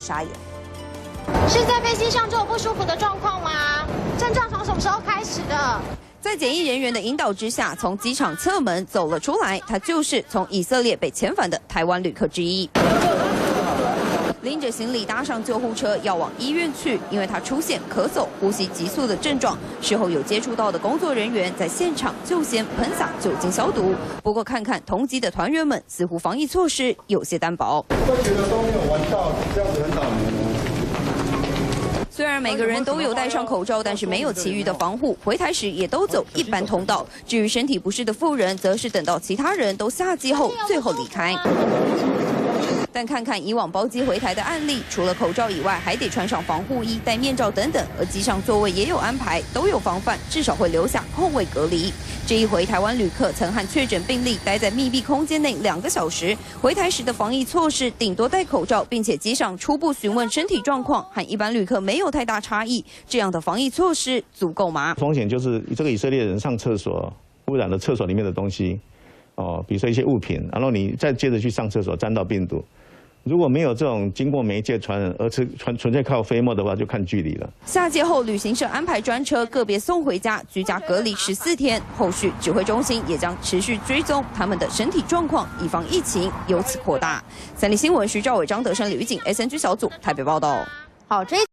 傻眼。是在飞机上就有不舒服的状况吗？症状从什么时候开始的？ 在检疫人员的引导之下，从机场侧门走了出来。他就是从以色列被遣返的台湾旅客之一。拎着行李搭上救护车，要往医院去，因为他出现咳嗽、呼吸急促的症状。事后有接触到的工作人员在现场就先喷洒酒精消毒。不过看看同机的团员们，似乎防疫措施有些单薄。会觉得都没有玩到，这样子很倒霉。 虽然每个人都有戴上口罩，但是没有其余的防护。回台时也都走一般通道。至于身体不适的妇人，则是等到其他人都下机后，最后离开。但看看以往包机回台的案例，除了口罩以外，还得穿上防护衣、戴面罩等等。而机上座位也有安排，都有防范，至少会留下空位隔离。这一回，台湾旅客曾和确诊病例待在密闭空间内2个小时。回台时的防疫措施，顶多戴口罩，并且机上初步询问身体状况，和一般旅客没有太大差异。这样的防疫措施足够吗？风险就是这个以色列人上厕所污染了厕所里面的东西，比如说一些物品，然后你再接着去上厕所沾到病毒。 如果没有这种经过媒介传染，而是纯粹靠飞沫的话，就看距离了。下界后，旅行社安排专车个别送回家，居家隔离14天。后续指挥中心也将持续追踪他们的身体状况，以防疫情由此扩大。三立新闻徐兆伟、张德生、李玉锦 SNG 小组台北报道。好，这。